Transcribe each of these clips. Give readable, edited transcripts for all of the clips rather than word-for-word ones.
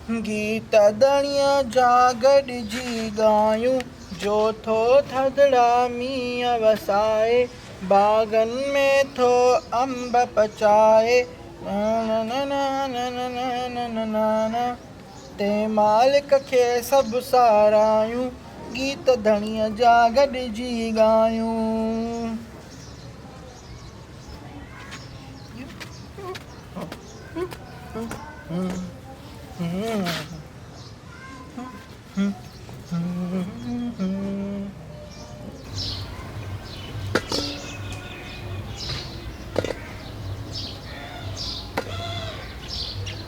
गीत दणिया जा गॾिजी ॻायूं जो थो थधिड़ा मींहं वसाए बाग़नि में थो अंब पचाए ते मालिक खे सभु सारायूं गीत धणीअ जा गॾिजी ॻायूं।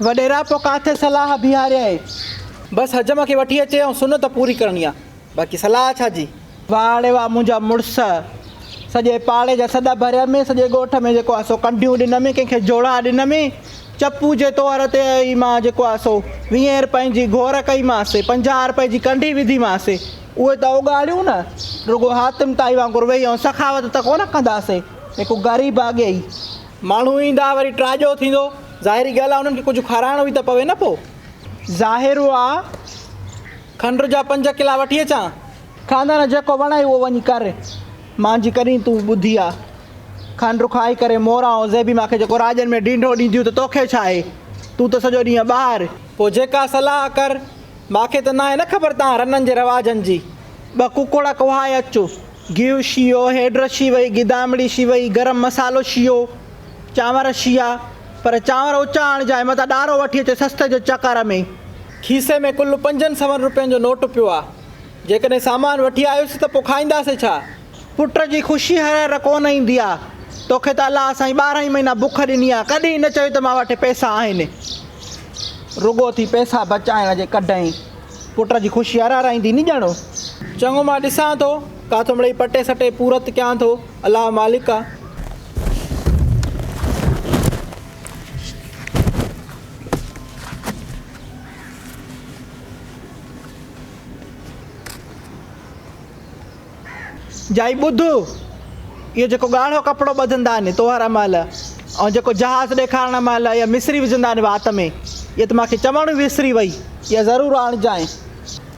वॾेरा पोइ काथे सलाह बीहारे आहे। बसि हजम खे वठी अचे ऐं सुनत पूरी करणी आहे, बाक़ी सलाह छा जी। वाड़े वाह मुंहिंजा मुड़ुस, सॼे पाड़े जा सॾा भरिया में, सॼे ॻोठ में जेको आहे सो कंढियूं ॾिनमि, कंहिंखे जोड़ा ॾिनमि, चपू जे तौर ते मां जेको आहे सो 20 रुपए जी घोर कईमांसि, 50 रुपए जी कंढी विधीमांसि। उहे त उगाड़ियूं न, रुगो हातिम ताई वांगुरु वेही ऐं सखावत त कोन कंदासीं। हिकु ग़रीब अॻे ई माण्हू ईंदा, वरी ट्राजो थींदो, ज़ाहिरी ॻाल्हि आहे उन्हनि खे कुझु खाराइणो बि त पवे न। पोइ ज़ाहिर आहे खंड जा 5 किला वठी अचां, खानदान जेको वणाई उहो वञी कर, मुंहिंजी कॾहिं तूं ॿुधी आहे। खंड खाई करे मोरा ऐं ज़ेबी मूंखे जेको राजनि में ॾींढो ॾींदियूं त तोखे छा आहे, तूं त सॼो ॾींहुं ॿाहिरि। पोइ जेका सलाह कर, मूंखे त न आहे न ख़बर तव्हां रननि जे रवाजनि जी। 2 कुकड़ कुहाए अचो, गिहु शियो, हेड शी वई, गिदामड़ी शी वई, गरम मसालो शियो, चांवर शिया, पर चांवर उचा आणिजांइ, मथां ॾारो वठी अचे सस्ते जे चकर में। खीसे में कुल 5 रुपयनि जो नोट पियो आहे। जेकॾहिं सामान वठी आयुसि त पोइ खाईंदासीं छा। पुट जी ख़ुशी हर कोन ईंदी आहे। तोखे त अलाह साईं 12 महीना बुख ॾिनी आहे, कॾहिं न चयो त मां वटि पैसा आहिनि। रुगो थी पैसा बचाइण जे कढई पुट जी ख़ुशी हर ईंदी नी ॼणो। चङो मां ॾिसां थो, काथो मिड़ई पटे सटे पूरत कयां थो, अलाह मालिक आहे। जाई ॿुध, इहो जेको ॻाढ़ो कपिड़ो ॿधंदा आहिनि तोहर महिल, ऐं जेको जहाज़ ॾेखारण महिल या मिस्री विझंदा आहिनि वात में, इहा त मूंखे चवणु विसरी वई, इहा ज़रूरु आणिजांइ।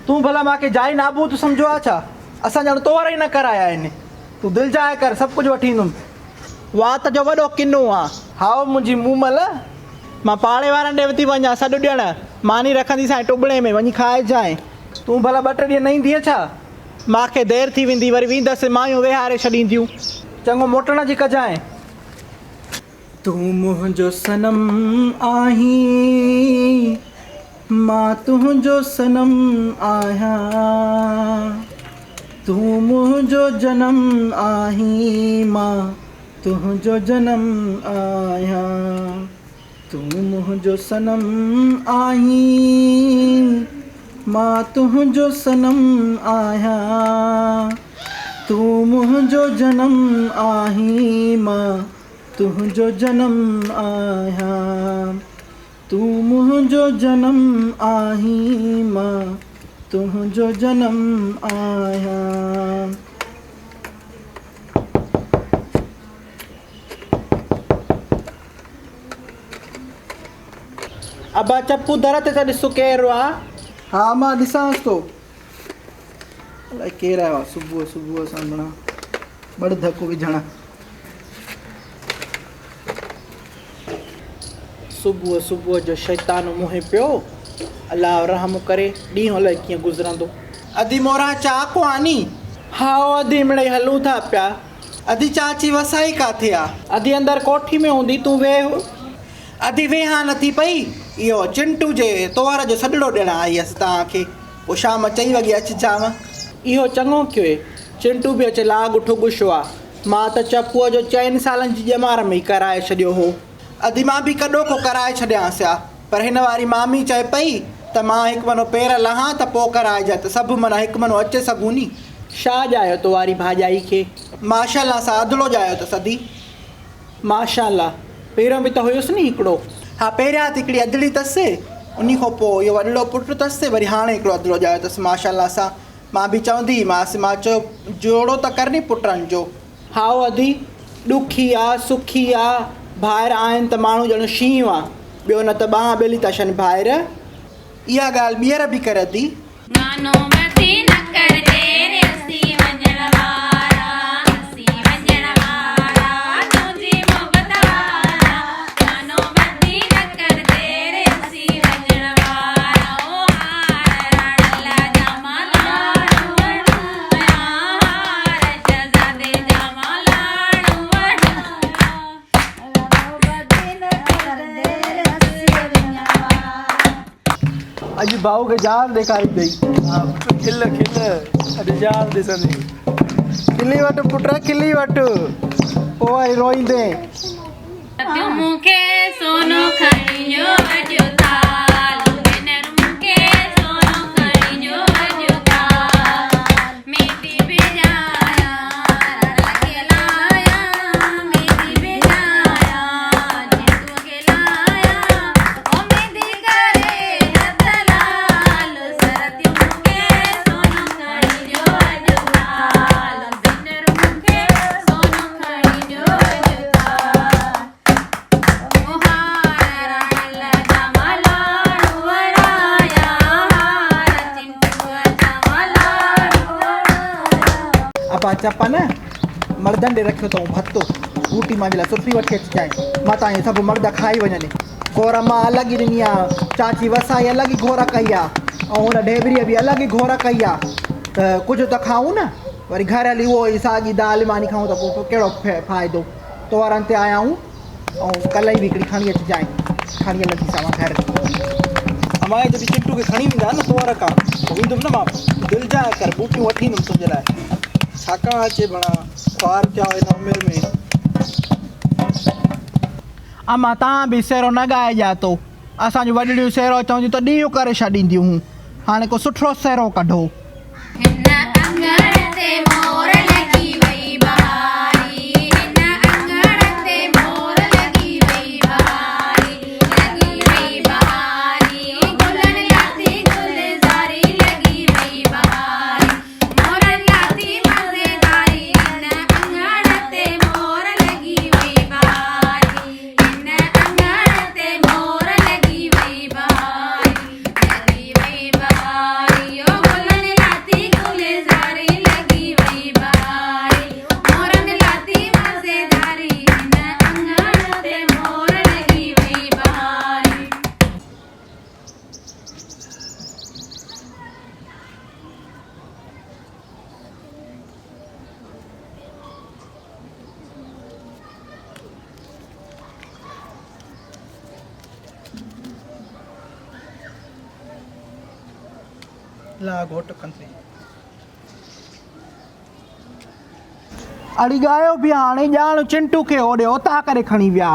तूं भला मूंखे जाई नाबूद सम्झो आहे छा? असां ॼण तोहर ई न कराया आहिनि। तूं दिलि जाए कर, सभु कुझु वठी ईंदुमि। वात जो वॾो किनो आहे, हाओ मुंहिंजी मूमल, मां पाड़े वारनि ॾे थी वञा सॾु ॾियणु, मानी रखंदीसांइ टुॿणे में, वञी खाइजांइ। तूं भला 2 टे ॾींहं न ईंदीअ छा? मूंखे देरि थी वेंदी, वरी वेंदसि मायूं विहारे छॾींदियूं। चङो मोटण जी कजांइ। तूं मुंहिंजो सनम आहीं, मां तुंहिंजो सनम आहियां। तूं मुंहिंजो जनम आहीं, मां तुंहिंजो जनम आहियां। तूं मुंहिंजो सनम आहीं, मां तुंहिंजो सनम आहियां। तूं मुंहिंजो जनम आहीं, मां तुंहिंजो जनम आहियां। तूं मुंहिंजो जनम आहीं, मां तुंहिंजो जनम आहियां। अबा चप्पू दर ते त ॾिसो केरु आहे। हा मां ॾिसांसि थो, अलाए केरु आयो आहे सुबुह सुबुह सां भणा बड़ धकु विझण। सुबुह सुबुह जो शैतान मुंहुं पियो, अलाह रहम करे, ॾींहुं अलाए कीअं गुज़रंदो। अधी मोरा चाको आनी, हा अधी मिड़ई हलूं था पिया। अधी चाची वसाई काथे आहे? अधी अंदरि कोठी में हूंदी, तूं वेह। अधी वेहा नथी पई, इहो चिंटू जे तोहर जो सॾिड़ो ॾियणु आई हुअसि तव्हांखे, पोइ शाम 4 वॻे अचिजांव। इहो चङो कयो, चिंटू बि अचे लाग ठुगुशो आहे। मां त चपूअ जो 4 सालनि जी ॼमार में ई कराए छॾियो हो। अधी मां बि कॾो को कराए छॾियांसि हा, पर हिन वारी मामी चए पई त मां हिकु मनो पेर लहां त पोइ कराइजांइ, त सभु माना हिकु मनो अचे सघूं नी। छा ॼायो तो वारी भाॼाई खे? माशाल्लाह सां अधलो ॼायो अथसि अधी। माशाल्लाह, पहिरियों बि त हुयुसि नी हिकिड़ो। हा पहिरियां त हिकिड़ी अधड़ी अथसि, उन खां पोइ इहो वॾड़ो पुटु अथसि, वरी हाणे हिकिड़ो अधलो ॼायो अथसि माशाल्लाह सां। मां बि चवंदीमांसि, मां चयो जोड़ो त करनी पुटनि जो। हा अधी ॾुखी आहे सुखी आहे, ॿाहिरि आहिनि त माण्हू ॼण शींहं आहे, ॿियो न त ॿांह ॿेली था छॾनि ॿाहिरि। इहा ॻाल्हि ॿीहर बि करे थी। गानो मथे न कर देर असी वञण वारा, असी वञण वारा तुंहिंजी मोहबत वारा। गानो मथे न कर देर असी वञण वारा। ओ हार राणला जामा लाड़ू वणाया, हार शहज़ादे जामा लाड़ू वणाया। अॼु भाऊ खे जान ॾेखारी अथई। खिल खिल अॼु जान ॾिसंदी। खिली वठि पुट खिली वठि, पोइ वरी रोईंदे। तूं मूंखे सोनो खणिजो अॼु थाल, भेनर मूंखे सोनो खणिजो अॼु थाल। मेंदी भिॼाया राणा खे लाया, मेंदी भिॼाया जितू खे लाया। ओ मेंदी करे हथ लाल, सर तूं मूंखे सोनो खणिजो अॼु थाल, भेनर मूंखे सोनो खणिजो अॼु थाल। अब चप न मर्दनि ॾे रखियो अथऊं भत्तो, बूटी मुंहिंजे लाइ सुठी वठी अची जाए। मां तव्हां सभु मर्द खाई वञनि। घोर मां अलॻि ई ॾिनी आहे, चाची वसाई अलॻि ई घोर कई आहे, ऐं हुन ढेबरीअ बि अलॻि ई घोर कई आहे। त कुझु त खाऊं न, वरी घर हली उहो ई साॻी दाल मानी खाऊं त पोइ कहिड़ो फ़ाइदो। त्योहारनि ते आया आहियूं, ऐं कल्ह ई बि हिकिड़ी खणी अची जाए, खणी हलंदी सां घर। हमारे जॾहिं चिट्टू खे खणी वेंदा न त्योहार खां, पोइ वेंदुमि न मां दिलि जा कर बूटियूं वठी ईंदुमि तुंहिंजे लाइ। छाकाणि अचे भणा ख्वार थिया हिन उमिरि में। अमा तव्हां बि सेरो न ॻाइजा तो, असांजूं वॾड़ियूं सेरो चवंदियूं त ॾींहुं करे छॾींदियूं हुयूं। हाणे को सुठो सेरो कढो। हिन अंगण ते मोर लॻी वई बहारी, हिन अंगण ते मोर लॻी वई बहारी, लॻी वई बहारी। गुलनि लाथी गुलज़ारी लॻी वई बहारी, मोरनि लाथी मज़ेदारी। हिन अंगण ते मोर लॻी वई बहारी, हिन अंगण ते मोर लॻी वई बहारी, लॻी वई बहारी। ओ गुलनि लाथी गुलज़ारी लॻी वई बहारी, मोरनि लाथी मज़ेदारी। हिन अंगण ते मोर लॻी वई बहारी। ला घोट कंदी अड़ी गायो बि हाणे ॼाण चिंटू खे ओॾे उतां करे खणी विया।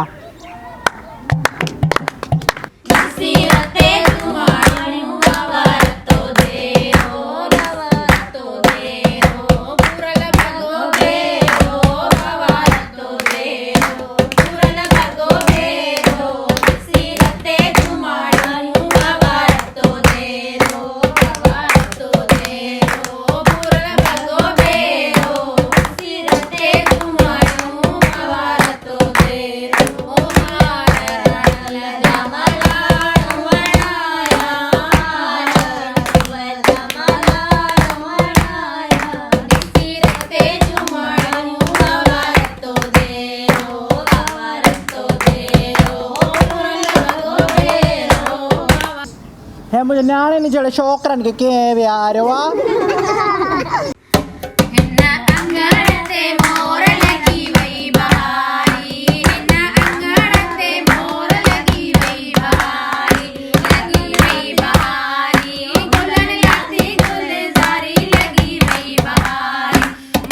सीरते तुम्हारू अवर तो देरो, अवर तो देरो, पूरल भगो बेरो, अवर तो देरो, पूरल भगो बेरो। सीरते तुम्हारू अवर तो देरो, अवर तो देरो, पूरल भगो बेरो। सीरते तुम्हारू अवर तो देरो, हार राणला जामा लाड़ू वणाया, हार जामा लाड़ू वणाया। सीरते तुम्हारू अवर तो देरो, अवर तो देरो, पूरल भगो बेरो। हे मुंहिंजे न्याणे नी जहिड़े छोकिरनि खे कंहिं विहारियो आहे। हिन अंगण ते मोर लॻी वई बहारी, हिन अंगण ते मोर लॻी वई बहारी, लॻी वई बहारी। गुलनि लाथी गुलज़ारी लॻी वई बहारी,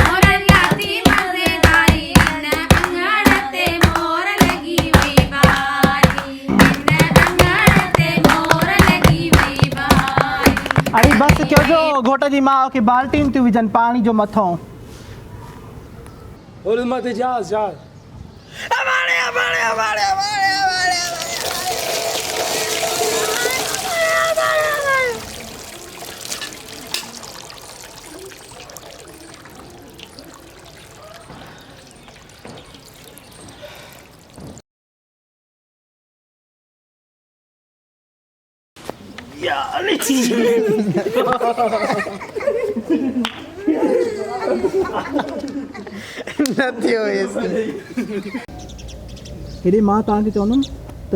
मोरनि लाथी मज़ेदारी। हिन अंगण ते मोर लॻी वई बहारी, हिन अंगण ते मोर लॻी वई बहारी। अड़ी बस कयो जो घोट जी माउ खे बाल्टीन थियूं विझनि पाणी जो मथां। और मत जहाज जहाज न थियो एस हेॾे मां तव्हांखे चवंदुमि त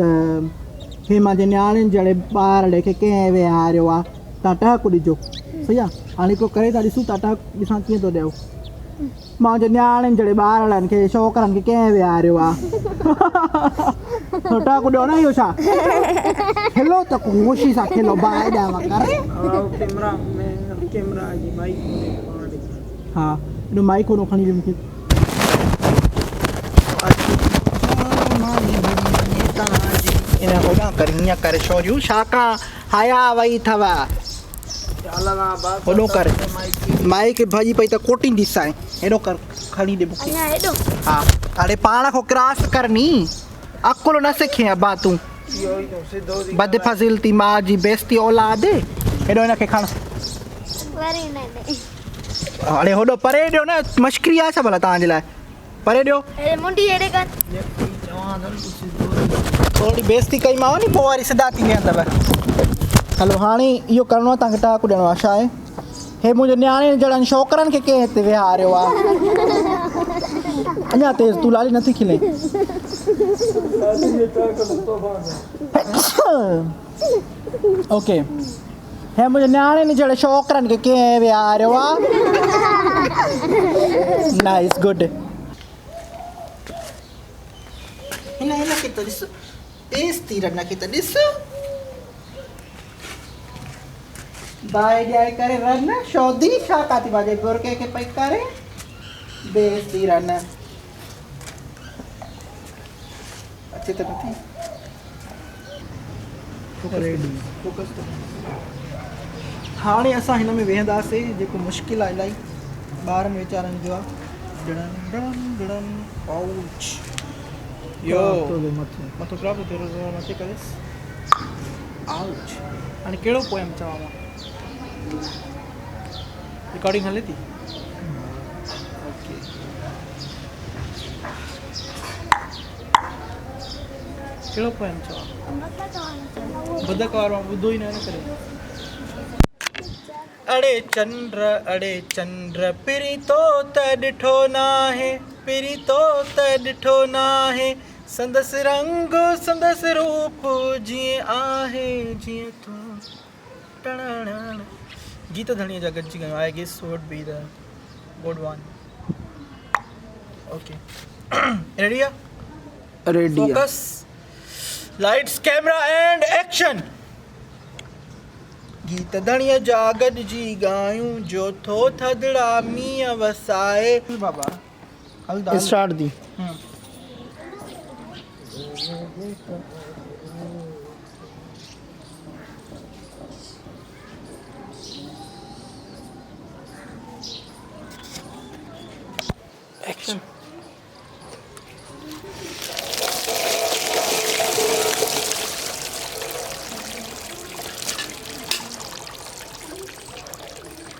हे मुंहिंजे न्याणियुनि जहिड़े ॿार खे कंहिं विहारियो आहे तव्हां टहकु ॾिजो सही आहे हाणे हिकिड़ो करे था ॾिसूं था टहक ॾिसां कीअं थो ॾियो मुंहिंजे न्याणियुनि जहिड़े ॿारनि खे छोकिरनि खे कंहिं विहारियो आहे टहकु ॾियो न इहो छा खिलो त ख़ुशी सां खिलो बाहि ॾियांव कर कैमरा जी माइक हा एॾो माइक कोन खणी ॾे मूंखे इन होॾां कर हीअं करे छोरियूं छाकां हया वई अथव होॾो कर माइक भॼी पई त कोटींदीसांइ हेॾो कर खणी ॾे मूंखे हा हाणे पाण खां क्रॉस करनी अकुल न सिखे अबा तूं बद फज़ीलती मां जी बेइज़ती औलाद हेॾो हिनखे खण हाणे होॾो परे ॾियो न मश्करी आहे छा भला तव्हांजे लाइ परे ॾियो थोरी बेइज़ती कई मां नी पोइ वरी सिधा थी वेंदव हलो हाणे इहो करिणो आहे तव्हांखे टाकू ॾियणो आहे छा आहे हे मुंहिंजे न्याणे जहिड़नि छोकिरनि खे कंहिं हिते विहारियो आहे अञा तेज़ तूं लाली नथी खिले ओके हे मुंहिंजे न्याणे जहिड़े छोकिरनि खे कंहिं विहारियो आहे नाइस गुड हिनखे त ॾिस तेज़ तीर हिनखे त ॾिस बाहि ॾियाए करे रन शौदी छा काथी भाॼी बुरके खे पई करे बेइज़ती रन अचे त नथी हाणे असां हिन में वेहंदासीं जेको मुश्किल आहे इलाही ॿारनि वीचारनि जो आहे पाउच यो मथो ख़राबु थियो मथे करे आउच हाणे कहिड़ो पोयम चवां मां रिकॉर्डिंग हले थी ओके कहिड़ो पोयम चवां बदक वारो ॿुधो ई न करे अड़े चंद्र पिरी तो त ॾिठो नाहे पिरी तो त ॾिठो नाहे संदसि रंग संदसि रूप जीअं आहे जीअं तूं गीत धणीअ जा गॾिजी गयूं I guess would be the good one okay ready आहे ready focus lights camera and action गीत धणीअ जा गॾिजी ॻायूं जो थो थधिड़ा मींहं वसाए बाबा स्टार्ट दी